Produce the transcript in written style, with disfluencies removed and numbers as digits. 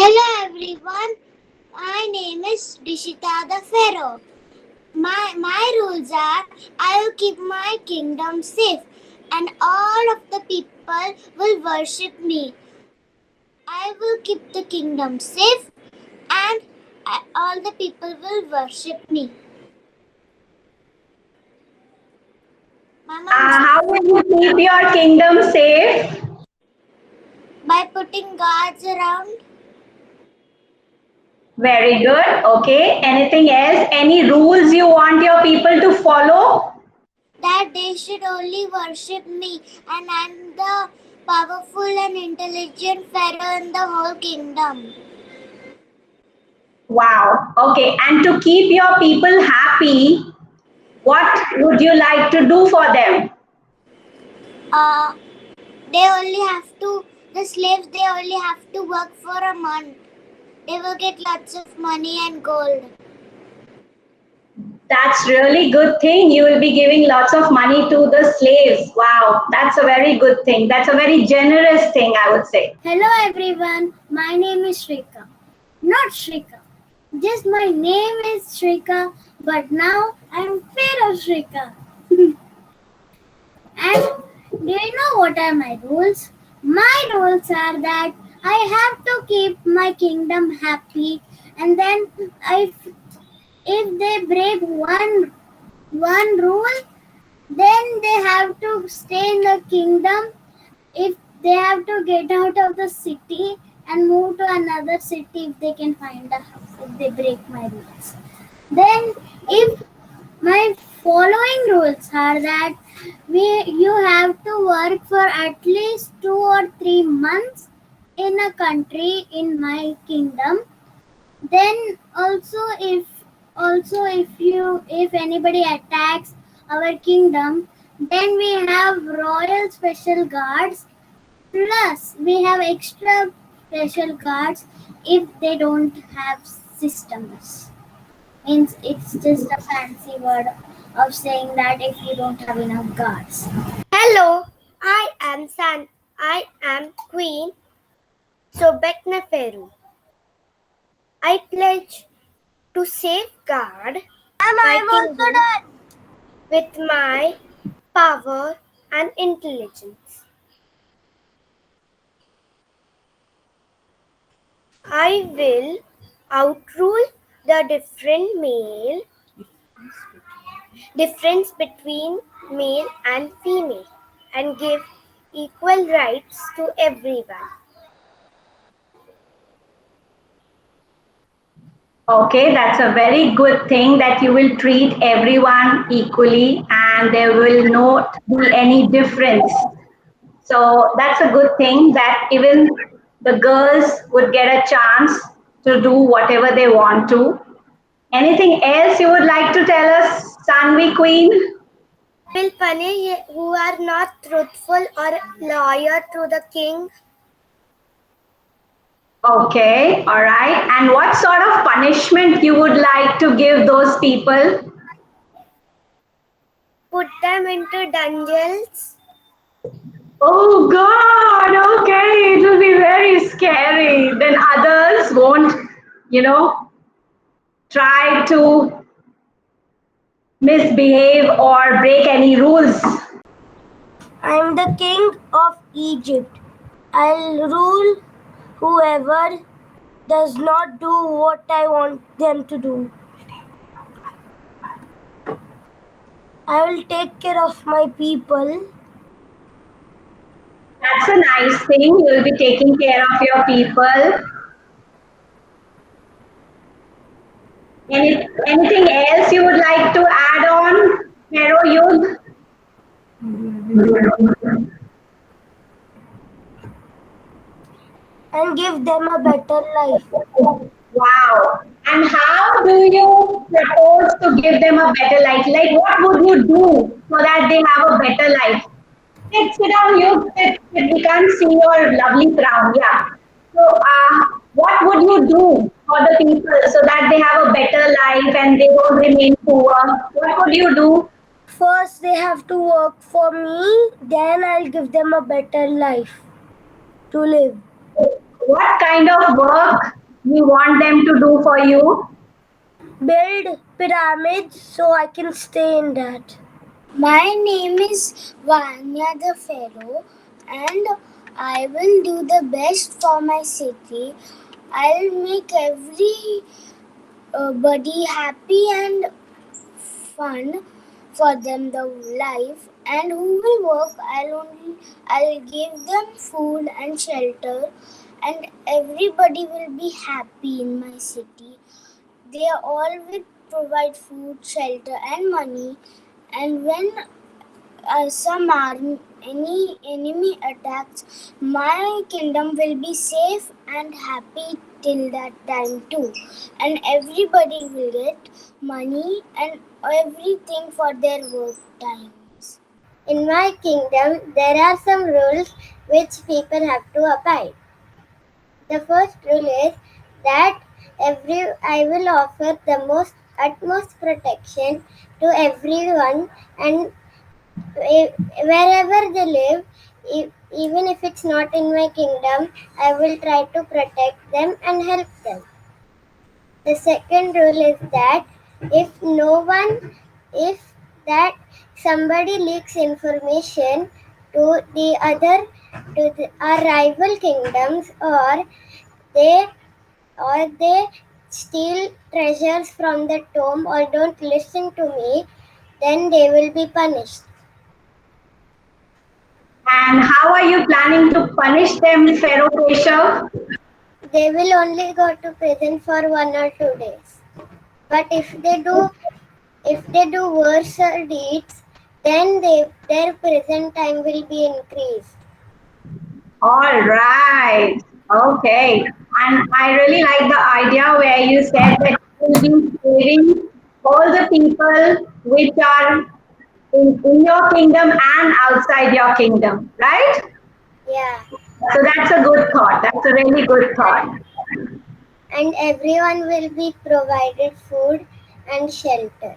Hello everyone, my name is Dishita the Pharaoh. My rules are I will keep my kingdom safe and all of the people will worship me. I will keep the kingdom safe and all the people will worship me. How will you keep your kingdom safe? By putting guards around. Very good. Okay. Anything else? Any rules you want your people to follow? That they should only worship me and I'm the powerful and intelligent pharaoh in the whole kingdom. Wow. Okay. And to keep your people happy, what would you like to do for them? Uh, they only have to, the slaves, they only have to work for a month. They will get lots of money and gold. That's really good thing. You will be giving lots of money to the slaves. Wow. That's a very good thing. That's a very generous thing, I would say. Hello everyone, my name is Shrika. Not Shrika. Just my name is Shrika, but now I'm Pharaoh Shrika. And do you know what are my rules? My rules are that I have to keep my kingdom happy, and then if they break one rule, then they have to stay in the kingdom. If they have to get out of the city and move to another city if they can find a house, if they break my rules. Then if my following rules are that you have to work for at least 2 or 3 months in a country in my kingdom. Then if anybody attacks our kingdom, then we have royal special guards. Plus we have extra special guards if they don't have systems. Means it's just a fancy word of saying that if you don't have enough guards. Hello, I am Queen Sobekneferu. I pledge to safeguard my kingdom with my power and intelligence. I will outrule the difference between male and female and give equal rights to everyone. Okay, that's a very good thing that you will treat everyone equally and there will not be any difference. So that's a good thing that even the girls would get a chance to do whatever they want to. Anything else you would like to tell us, Sanvi Queen? Will punish who are not truthful or loyal to the king. Okay, all right. And what sort of punishment you would like to give those people? Put them into dungeons. Oh God, okay, it will be very scary. Then others won't, try to misbehave or break any rules. I am the king of Egypt. I'll rule whoever does not do what I want them to do. I will take care of my people. That's a nice thing. You'll be taking care of your people. Anything else you would like to add on, Hero Youth? And give them a better life. Wow. And how do you propose to give them a better life? Like, what would you do so that they have a better life? Sit down, you sit. We can't see your lovely crown. Yeah. So, what would you do for the people so that they have a better life and they don't remain poor? What would you do? First, they have to work for me, then I'll give them a better life to live. what kind of work you want them to do for you? Build pyramids so I can stay in that. My name is Vanya the Pharaoh, and I will do the best for my city. I'll make everybody happy and fun for them the life, and who will work I'll give them food and shelter, and everybody will be happy in my city. They all will provide food, shelter and money, and when any enemy attacks, my kingdom will be safe and happy till that time too. And everybody will get money and everything for their work times. In my kingdom, there are some rules which people have to abide. The first rule is that I will offer the utmost protection to everyone, and wherever they live, even if it's not in my kingdom, I will try to protect them and help them. The second rule is that if no one, if that somebody leaks information to our rival kingdoms, they or they steal treasures from the tomb or don't listen to me, then they will be punished. And how are you planning to punish them, Pharaoh Keshav? They will only go to prison for 1 or 2 days. But if they do worse deeds, then their prison time will be increased. All right. Okay. And I really like the idea where you said that you will be saving all the people which are in your kingdom and outside your kingdom, right? Yeah. So that's a good thought. That's a really good thought. And everyone will be provided food and shelter.